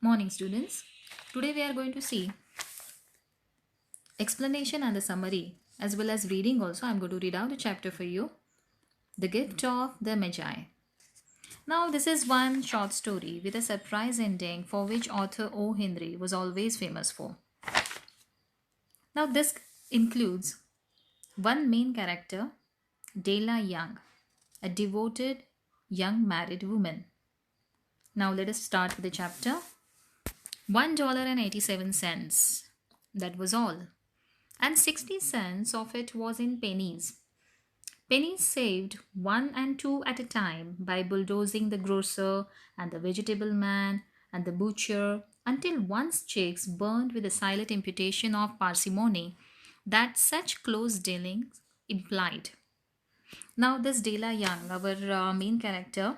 Morning, students. Today we are going to see explanation and the summary as well as reading. Also, I'm going to read out the chapter for you. The Gift of the Magi. Now, this is one short story with a surprise ending for which author O. Henry was always famous for. Now, this includes one main character, Dela Young, a devoted young married woman. Now, let us start with the chapter. $1.87. That was all. And 60 cents of it was in pennies. Pennies saved one and two at a time by bulldozing the grocer and the vegetable man and the butcher until one's cheeks burned with the silent imputation of parsimony that such close dealings implied. Now, this Dela Young, our main character,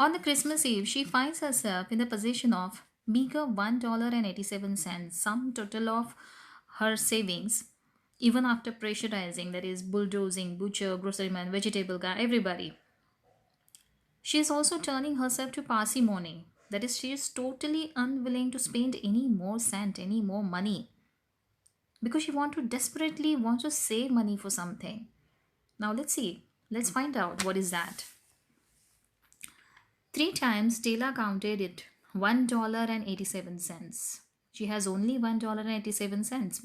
on the Christmas Eve, she finds herself in the possession of meager $1.87, sum total of her savings, even after pressurizing, that is, bulldozing, butcher, groceryman, vegetable guy, everybody. She is also turning herself to parsimony, that is, she is totally unwilling to spend any more cent, any more money, because she desperately wants to save money for something. Now let's see, let's find out what is that. Three times Taylor counted it $1.87. She has only $1.87.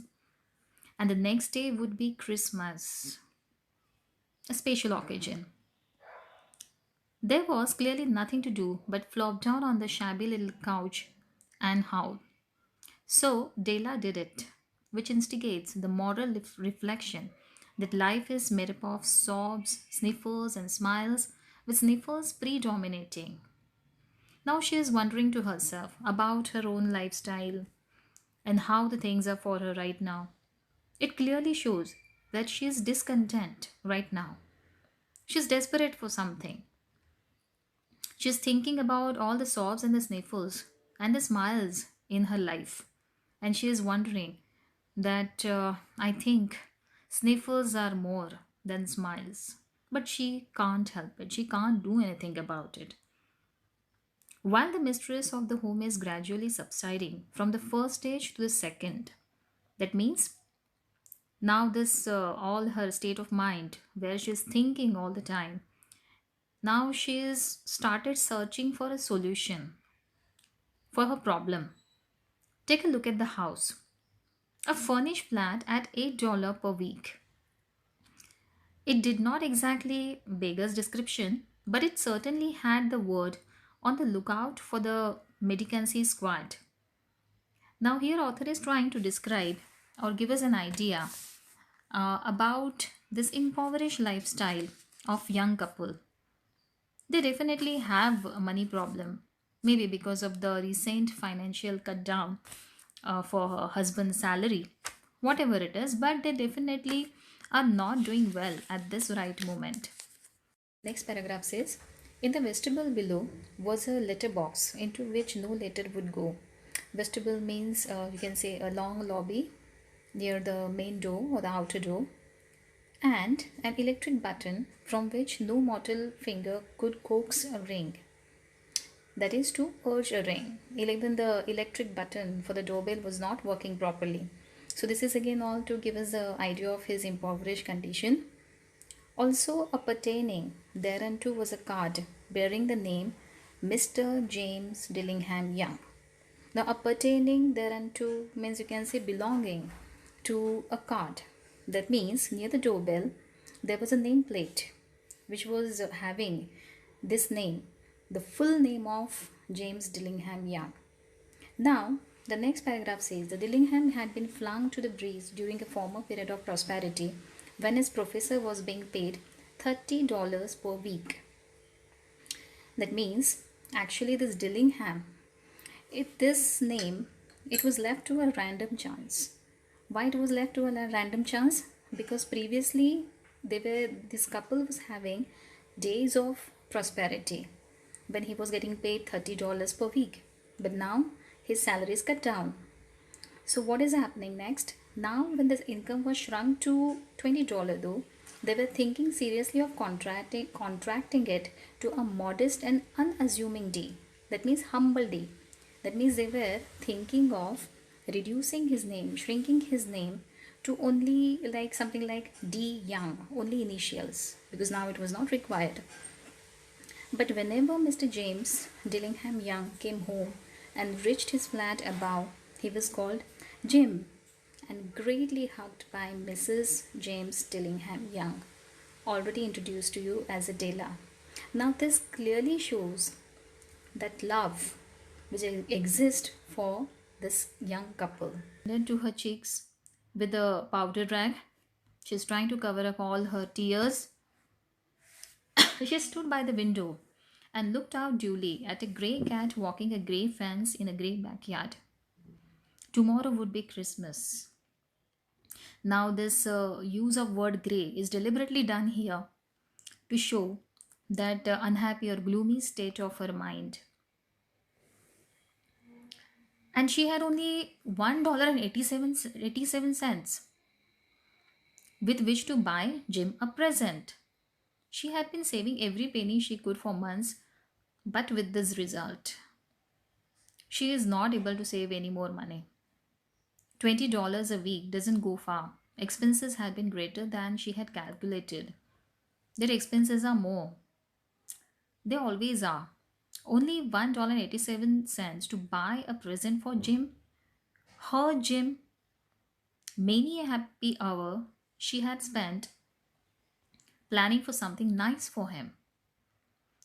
And the next day would be Christmas, a special occasion. There was clearly nothing to do but flop down on the shabby little couch and howl. So Dela did it, which instigates the moral reflection that life is made up of sobs, sniffles, and smiles, with sniffles predominating. Now she is wondering to herself about her own lifestyle and how the things are for her right now. It clearly shows that she is discontent right now. She is desperate for something. She is thinking about all the sobs and the sniffles and the smiles in her life. And she is wondering that I think sniffles are more than smiles. But she can't help it. She can't do anything about it. While the mistress of the home is gradually subsiding from the first stage to the second, that means now this all her state of mind where she is thinking all the time, now she is started searching for a solution for her problem. Take a look at the house, a furnished flat at $8 per week. It did not exactly beggar's description, but it certainly had the word on the lookout for the medicancy squad. Now, here author is trying to describe or give us an idea about this impoverished lifestyle of young couple. They definitely have a money problem, maybe because of the recent financial cut down for her husband's salary, whatever it is, but they definitely are not doing well at this right moment. Next paragraph says, in the vestibule below was a letter box into which no letter would go. Vestibule means you can say a long lobby near the main door or the outer door, and an electric button from which no mortal finger could coax a ring. That is to urge a ring. Even the electric button for the doorbell was not working properly. So this is again all to give us the idea of his impoverished condition. Also appertaining thereunto was a card bearing the name Mr. James Dillingham Young. Now appertaining thereunto means you can say belonging to a card. That means near the doorbell there was a nameplate which was having this name, the full name of James Dillingham Young. Now the next paragraph says the Dillingham had been flung to the breeze during a former period of prosperity when his professor was being paid $30 per week. That means actually this Dillingham, this name, it was left to a random chance. Why it was left to a random chance? Because previously this couple was having days of prosperity when he was getting paid $30 per week, but now his salary is cut down. So what is happening next? Now when this income was shrunk to $20 though, they were thinking seriously of contracting it to a modest and unassuming D. That means humble D. That means they were thinking of reducing his name, shrinking his name to only like something like D Young, only initials, because now it was not required. But whenever Mr. James Dillingham Young came home and reached his flat above, he was called Jim and greatly hugged by Mrs. James Dillingham Young, already introduced to you as Adela. Now, this clearly shows that love which exists for this young couple. Then to her cheeks with a powder rag. She's trying to cover up all her tears. She stood by the window and looked out dully at a grey cat walking a grey fence in a grey backyard. Tomorrow would be Christmas. Now, this use of word grey is deliberately done here to show that unhappy or gloomy state of her mind. And she had only $1.87 with which to buy Jim a present. She had been saving every penny she could for months, but with this result, she is not able to save any more money. $20 a week doesn't go far. Expenses had been greater than she had calculated. Their expenses are more. They always are. Only $1.87 to buy a present for Jim. Her Jim. Many a happy hour she had spent planning for something nice for him.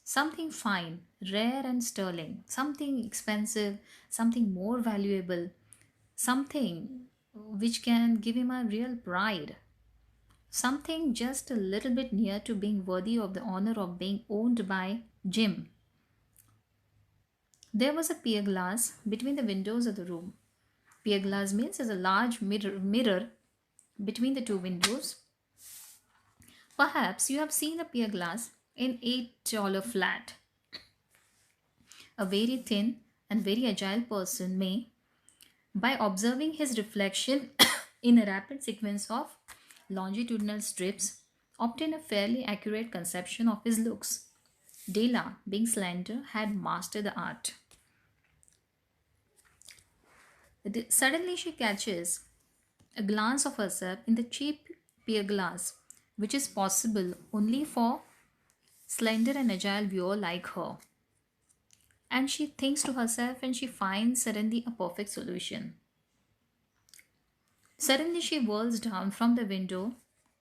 Something fine, rare and sterling, something expensive, something more valuable, something which can give him a real pride, something just a little bit near to being worthy of the honor of being owned by Jim. There was a pier glass between the windows of the room. Pier glass means there's a large mirror between the two windows. Perhaps you have seen a pier glass in $8 flat. A very thin and very agile person may, by observing his reflection in a rapid sequence of longitudinal strips, obtain a fairly accurate conception of his looks. Dela, being slender, had mastered the art. Suddenly she catches a glance of herself in the cheap pier glass, which is possible only for slender and agile viewer like her. And she thinks to herself and she finds suddenly a perfect solution. Suddenly she whirls down from the window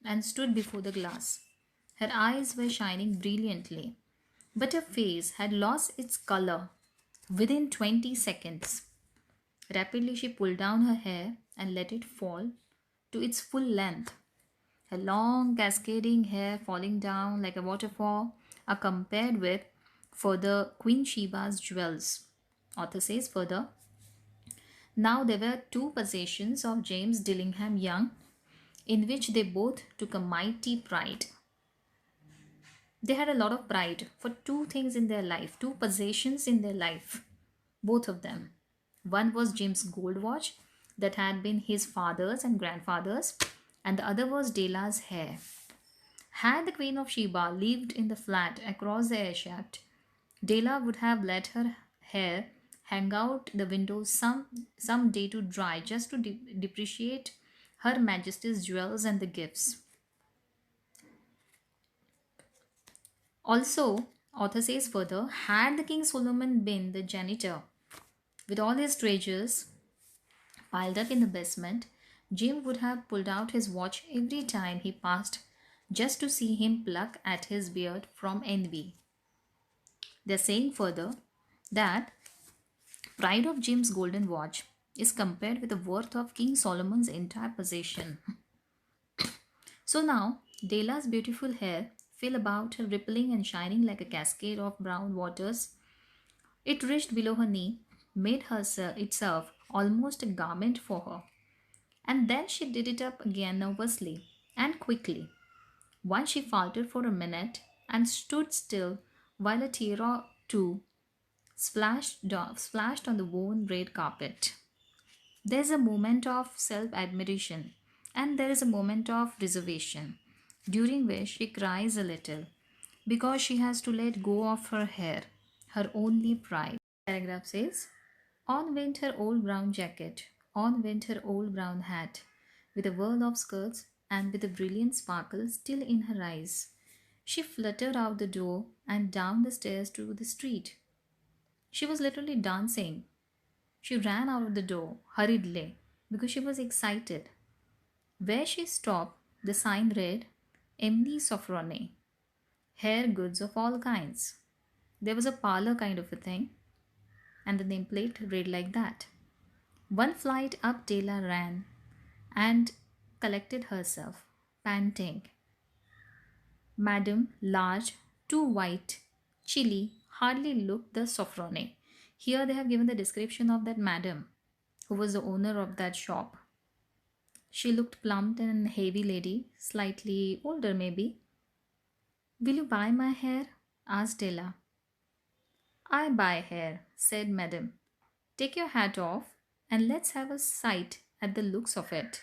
and stood before the glass. Her eyes were shining brilliantly, but her face had lost its color within 20 seconds. Rapidly she pulled down her hair and let it fall to its full length. Her long cascading hair falling down like a waterfall are compared with further Queen Sheba's jewels. Author says further, now there were two possessions of James Dillingham Young in which they both took a mighty pride. They had a lot of pride for two things in their life, two possessions in their life, both of them. One was Jim's gold watch that had been his father's and grandfather's, and the other was Dela's hair. Had the Queen of Sheba lived in the flat across the air shaft, Dela would have let her hair hang out the window some day to dry just to depreciate Her Majesty's jewels and the gifts. Also, author says further, had the King Solomon been the janitor with all his treasures piled up in the basement, Jim would have pulled out his watch every time he passed just to see him pluck at his beard from envy. They're saying further that pride of Jim's golden watch is compared with the worth of King Solomon's entire possession. So now, Dela's beautiful hair fell about her, rippling and shining like a cascade of brown waters. It reached below her knee, made itself almost a garment for her. And then she did it up again nervously and quickly. Once she faltered for a minute and stood still while a tear or two splashed on the worn red carpet. There's a moment of self admiration and there is a moment of reservation, during which she cries a little because she has to let go of her hair, her only pride. Paragraph says, on went her old brown jacket, on went her old brown hat, with a whirl of skirts and with a brilliant sparkle still in her eyes. She fluttered out the door and down the stairs to the street. She was literally dancing. She ran out of the door hurriedly because she was excited. Where she stopped, the sign read, Emily Sofrone, hair goods of all kinds. There was a parlor kind of a thing, and the nameplate read like that. One flight up Dela ran and collected herself, panting. Madame, large, too white, chilly, hardly looked the Sofrone. Here they have given the description of that madam, who was the owner of that shop. She looked plump and heavy lady, slightly older maybe. Will you buy my hair? Asked Della. I buy hair, said Madame. Take your hat off and let's have a sight at the looks of it.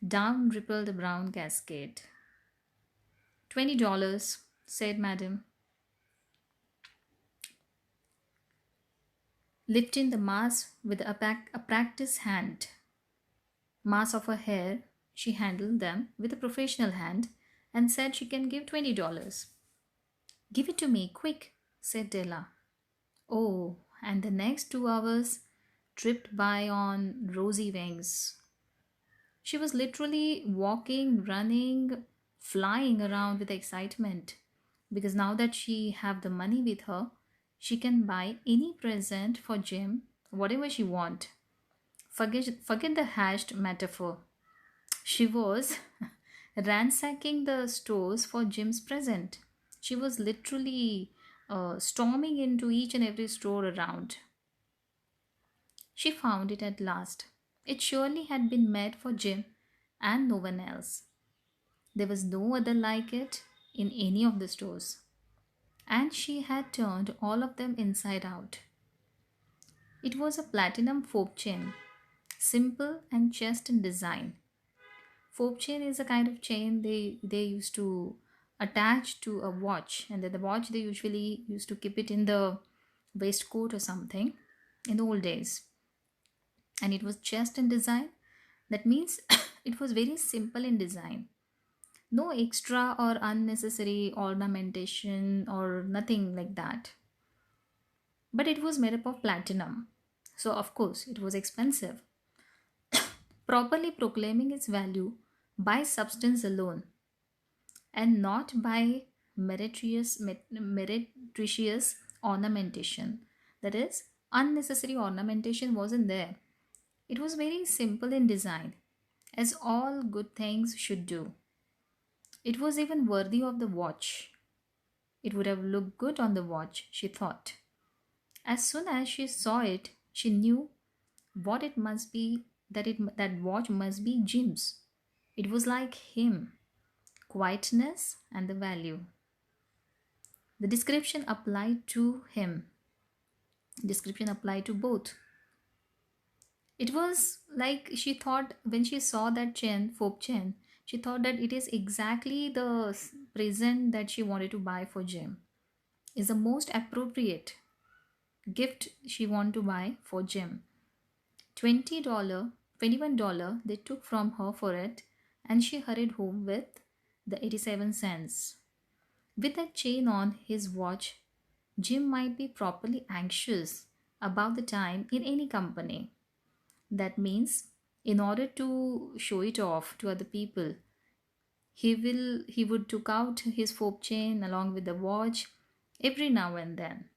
Down rippled the brown cascade. $20, said Madame, lifting the mass with a practiced hand. Mass of her hair, she handled them with a professional hand and said she can give $20. Give it to me, quick, said Della. Oh, and the next 2 hours tripped by on rosy wings. She was literally walking, running, flying around with excitement because now that she have the money with her, she can buy any present for Jim, whatever she want. Forget the hashed metaphor. She was ransacking the stores for Jim's present. She was literally storming into each and every store around. She found it at last. It surely had been made for Jim and no one else. There was no other like it in any of the stores. And she had turned all of them inside out. It was a platinum fob chain, simple and just in design. Fob chain is a kind of chain they used to attach to a watch, and then the watch they usually used to keep it in the waistcoat or something in the old days. And it was just in design. That means it was very simple in design. No extra or unnecessary ornamentation or nothing like that. But it was made up of platinum. So, of course, it was expensive. Properly proclaiming its value by substance alone and not by meretricious ornamentation. That is, unnecessary ornamentation wasn't there. It was very simple in design, as all good things should do. It was even worthy of the watch. It would have looked good on the watch, she thought. As soon as she saw it, she knew what it must be that watch must be Jim's. It was like him, quietness and the value. The description applied to him. Description applied to both. It was like she thought when she saw that chain, folk chain, she thought that it is exactly the present that she wanted to buy for Jim. Is the most appropriate gift she wanted to buy for Jim. $20, $21 they took from her for it, and she hurried home with the 87 cents. With that chain on his watch, Jim might be properly anxious about the time in any company. That means in order to show it off to other people, he would took out his fob chain along with the watch every now and then.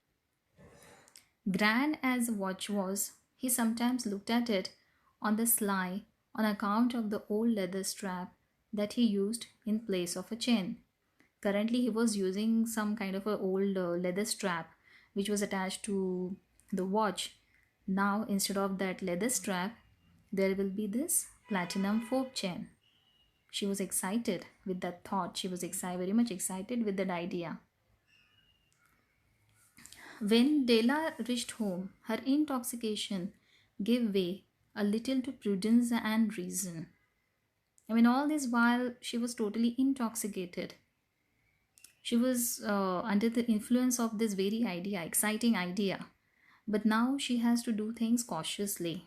Grand as the watch was, he sometimes looked at it on the sly on account of the old leather strap that he used in place of a chain. Currently, he was using some kind of a old leather strap which was attached to the watch. Now, instead of that leather strap, there will be this platinum fob chain. She was excited with that thought. She was very much excited with that idea. When Della reached home, her intoxication gave way a little to prudence and reason. I mean, all this while she was totally intoxicated. She was under the influence of this very idea, exciting idea. But now she has to do things cautiously,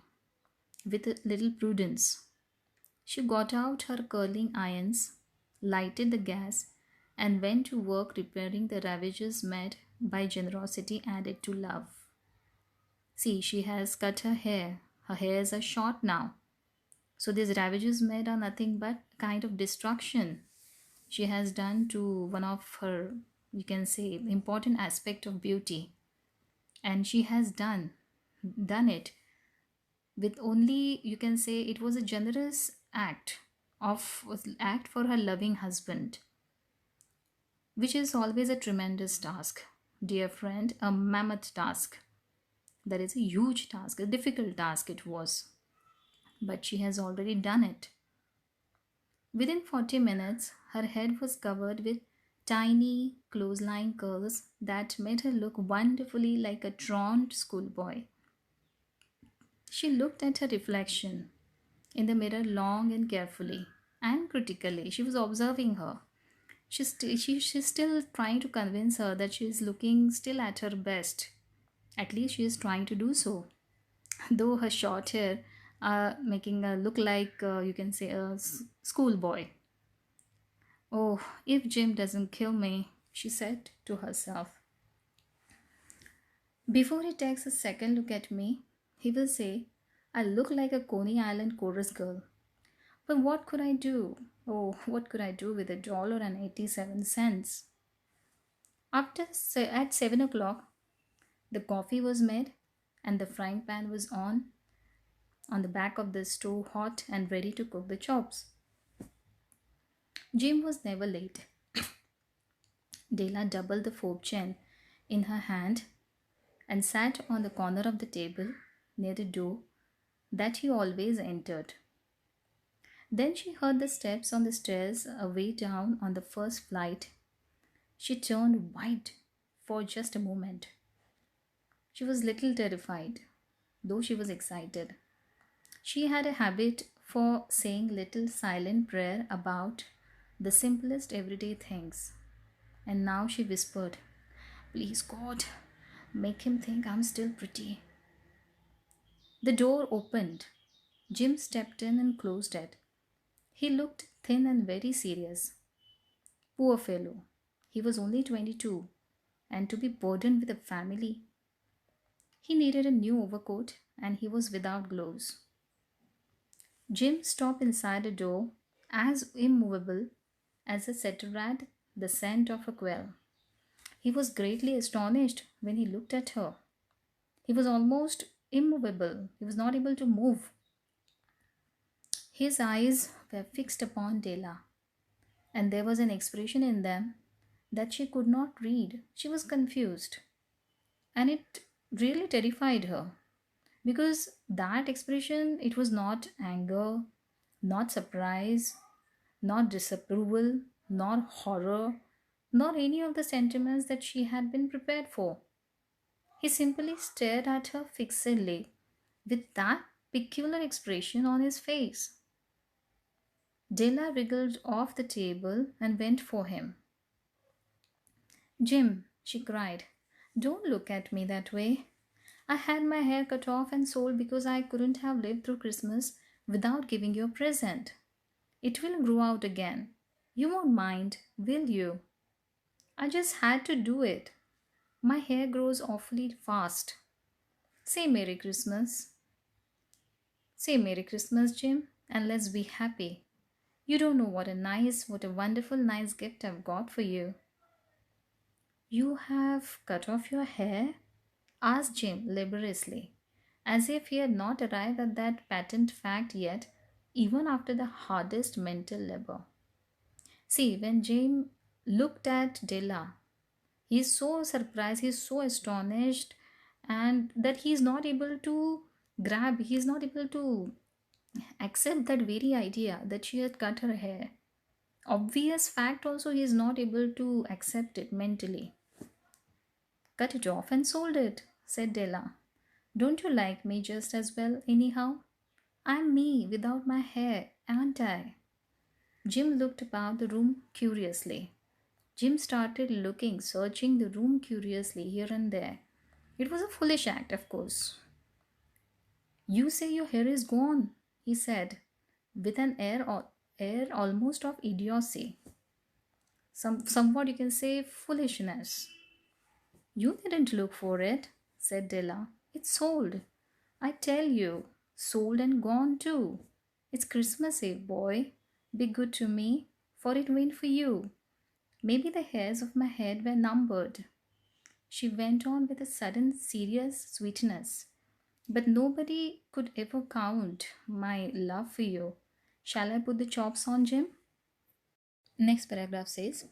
with a little prudence. She got out her curling irons, lighted the gas, and went to work repairing the ravages made by generosity added to love. See, she has cut her hair. Her hairs are short now. So these ravages made are nothing but kind of destruction she has done to one of her, you can say, important aspect of beauty. And she has done it with only, you can say, it was a generous act for her loving husband, which is always a tremendous task, dear friend, a mammoth task. That is a huge task, a difficult task it was, but she has already done it. Within 40 minutes, her head was covered with tiny, close-lying curls that made her look wonderfully like a truant schoolboy. She looked at her reflection in the mirror long and carefully and critically. She was observing her. She's still trying to convince her that she is looking still at her best. At least she is trying to do so. Though her short hair are making her look like, you can say, a schoolboy. Oh, if Jim doesn't kill me, she said to herself. Before he takes a second look at me, he will say, I look like a Coney Island chorus girl. But what could I do? Oh, what could I do with $1.87? At 7 o'clock, the coffee was made and the frying pan was on the back of the stove hot and ready to cook the chops. Jim was never late. Dela doubled the fork chain in her hand and sat on the corner of the table near the door that he always entered. Then she heard the steps on the stairs away down on the first flight. She turned white for just a moment. She was little terrified, though she was excited. She had a habit for saying little silent prayer about the simplest everyday things. And now she whispered, Please God, make him think I'm still pretty. The door opened. Jim stepped in and closed it. He looked thin and very serious. Poor fellow. He was only 22, and to be burdened with a family. He needed a new overcoat, and he was without gloves. Jim stopped inside a door, as immovable as a setter the scent of a quail. He was greatly astonished when he looked at her. He was almost immovable. He was not able to move. His eyes were fixed upon Dela, and there was an expression in them that she could not read. She was confused, and it really terrified her because that expression, it was not anger, not surprise, not disapproval, nor horror, nor any of the sentiments that she had been prepared for. He simply stared at her fixedly with that peculiar expression on his face. Della wriggled off the table and went for him. Jim, she cried, don't look at me that way. I had my hair cut off and sold because I couldn't have lived through Christmas without giving you a present. It will grow out again. You won't mind, will you? I just had to do it. My hair grows awfully fast. Say Merry Christmas. Say Merry Christmas, Jim, and let's be happy. You don't know what a wonderful, nice gift I've got for you. You have cut off your hair? Asked Jim laboriously, as if he had not arrived at that patent fact yet, even after the hardest mental labor. See, when Jim looked at Della, he is so surprised, he is so astonished, and that he is not able to he is not able to accept that very idea that she had cut her hair. Obvious fact also, he is not able to accept it mentally. Cut it off and sold it, said Della. Don't you like me just as well, anyhow? I'm me without my hair, aren't I? Jim looked about the room curiously. Jim started looking, searching the room curiously here and there. It was a foolish act, of course. You say your hair is gone, he said, with an air almost of idiocy. Somewhat you can say foolishness. You didn't look for it, said Della. It's sold. I tell you, sold and gone too. It's Christmas Eve, boy. Be good to me, for it went for you. Maybe the hairs of my head were numbered. She went on with a sudden serious sweetness. But nobody could ever count my love for you. Shall I put the chops on, Jim? Next paragraph says,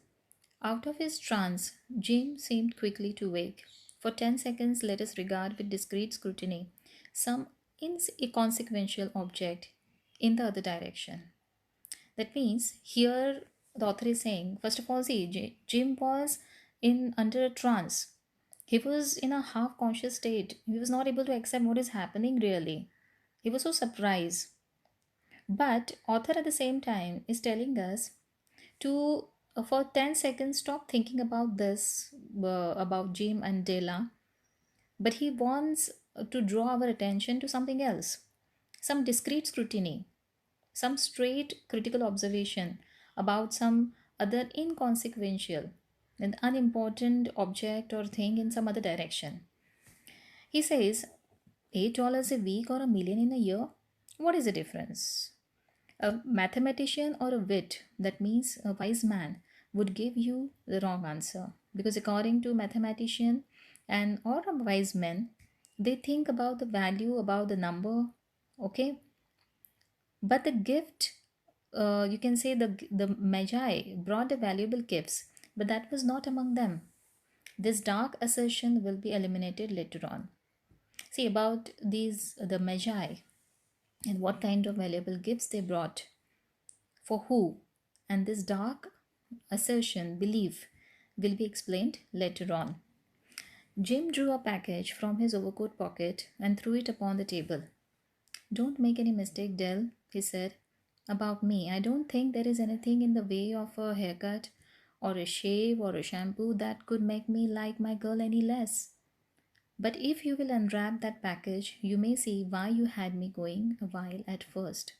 out of his trance, Jim seemed quickly to wake. For 10 seconds, let us regard with discreet scrutiny some inconsequential object in the other direction. That means here the author is saying, first of all, see, Jim was in under a trance. He was in a half conscious state. He was not able to accept what is happening really. He was so surprised. But author at the same time is telling us to for 10 seconds stop thinking about this about Jim and Dela, but he wants to draw our attention to something else, some discrete scrutiny, some straight critical observation about some other inconsequential and unimportant object or thing in some other direction. He says, $8 a week or a million in a year, what is the difference? A mathematician or a wit, that means a wise man, would give you the wrong answer. Because according to mathematician and or a wise man, they think about the value, about the number, okay? But the gift, you can say the Magi brought the valuable gifts, but that was not among them. This dark assertion will be eliminated later on. See about these the Magi and what kind of valuable gifts they brought for who, and this dark assertion, belief, will be explained later on. Jim drew a package from his overcoat pocket and threw it upon the table. Don't make any mistake, Dell, he said. About me, I don't think there is anything in the way of a haircut or a shave or a shampoo that could make me like my girl any less. But if you will unwrap that package, you may see why you had me going a while at first.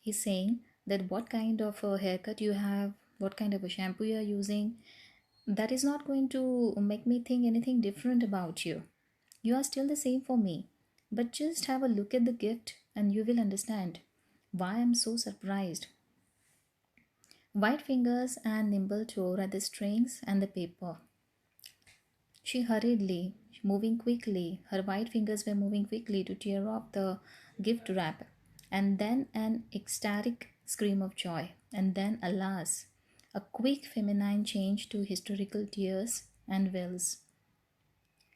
He's saying that what kind of a haircut you have, what kind of a shampoo you're using, that is not going to make me think anything different about you. You are still the same for me. But just have a look at the gift and you will understand why I'm so surprised. White fingers and nimble tore at the strings and the paper. She hurriedly, moving quickly, her white fingers were moving quickly to tear off the gift wrap, and then an ecstatic scream of joy, and then, alas, a quick feminine change to hysterical tears and wails.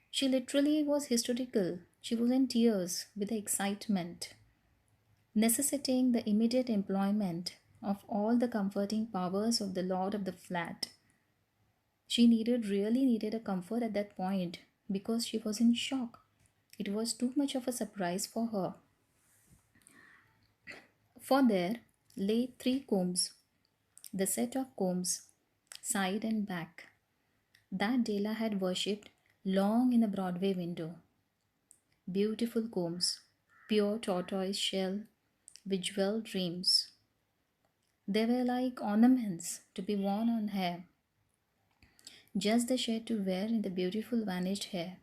She literally was hysterical. She was in tears with the excitement, necessitating the immediate employment of all the comforting powers of the lord of the flat. She really needed a comfort at that point because she was in shock. It was too much of a surprise for her. For there lay three combs, the set of combs, side and back, that Dela had worshipped long in a Broadway window. Beautiful combs, pure tortoise shell, with jeweled rims. They were like ornaments to be worn on hair, just the shade to wear in the beautiful vanished hair.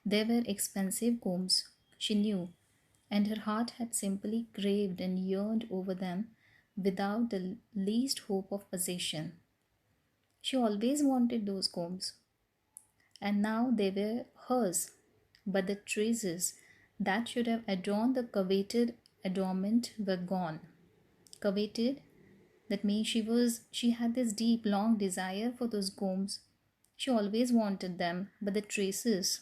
They were expensive combs, she knew, and her heart had simply craved and yearned over them without the least hope of possession. She always wanted those combs, and now they were hers, but the traces that should have adorned the coveted adornment were gone. Coveted, that means she had this deep long desire for those combs. She always wanted them, but the traces,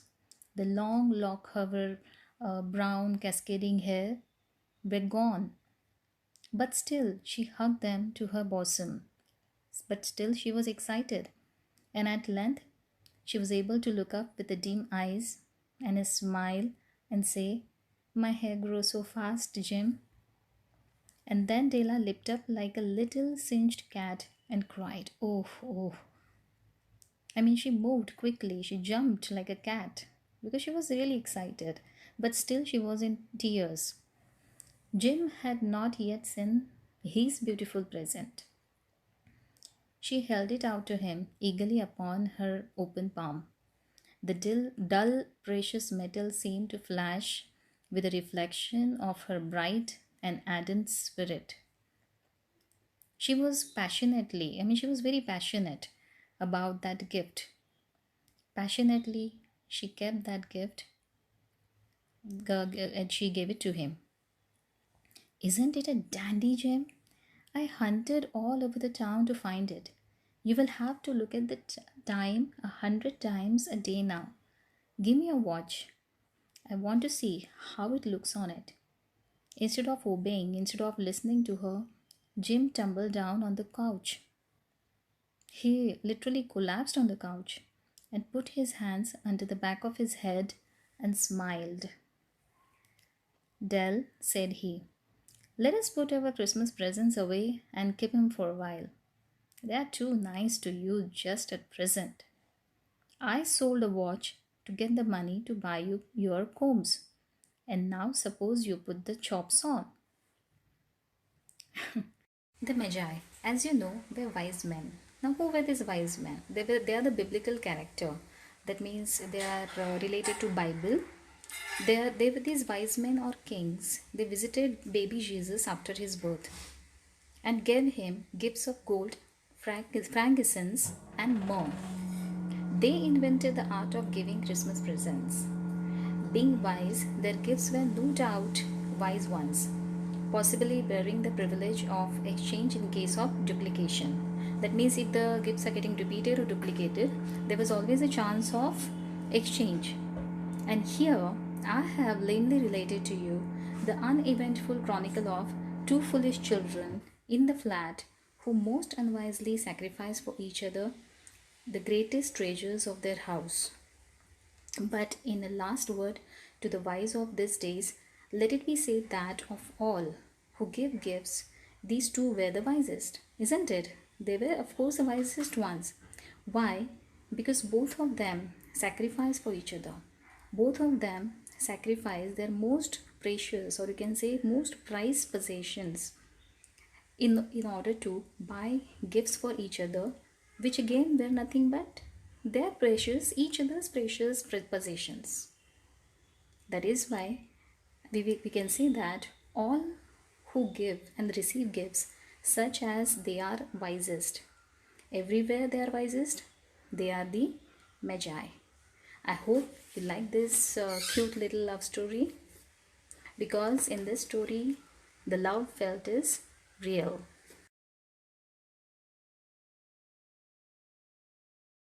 the long lock of her brown cascading hair, were gone. But still she hugged them to her bosom. But still she was excited, and at length she was able to look up with the dim eyes and a smile and say, my hair grows so fast, Jim. And then Dela leaped up like a little singed cat and cried, oh, oh. I mean, she moved quickly, she jumped like a cat. because she was really excited, but still she was in tears. Jim had not yet seen his beautiful present. She held it out to him eagerly upon her open palm. The dull, precious metal seemed to flash with a reflection of her bright and ardent spirit. She was very passionate about that gift. Passionately, she kept that gift and she gave it to him. Isn't it a dandy gem? I hunted all over the town to find it. You will have to look at the time 100 times a day now. Give me a watch. I want to see how it looks on it. Instead of obeying, instead of listening to her, Jim tumbled down on the couch. He literally collapsed on the couch and put his hands under the back of his head and smiled. Dell, said he, let us put our Christmas presents away and keep them for a while. They are too nice to use just at present. I sold a watch to get the money to buy you your combs. And now suppose you put the chops on. The Magi, as you know, were wise men. Now, who were these wise men? They are the biblical character. That means they are related to Bible. They were these wise men or kings. They visited baby Jesus after his birth and gave him gifts of gold, frankincense, and myrrh. They invented the art of giving Christmas presents. Being wise, their gifts were no doubt wise ones, possibly bearing the privilege of exchange in case of duplication. That means if the gifts are getting repeated or duplicated, there was always a chance of exchange. And here I have lamely related to you the uneventful chronicle of two foolish children in the flat who most unwisely sacrificed for each other the greatest treasures of their house. But in a last word to the wise of these days, let it be said that of all who give gifts, these two were the wisest, isn't it? They were, of course, the wisest ones. Why? Because both of them sacrificed for each other. Both of them sacrificed their most precious, or you can say most prized possessions in order to buy gifts for each other, which again were nothing but their precious, each other's precious possessions. That is why we can say that all who give and receive gifts, such as they are wisest. Everywhere they are wisest, they are the Magi. I hope you like this cute little love story because in this story, the love felt is real.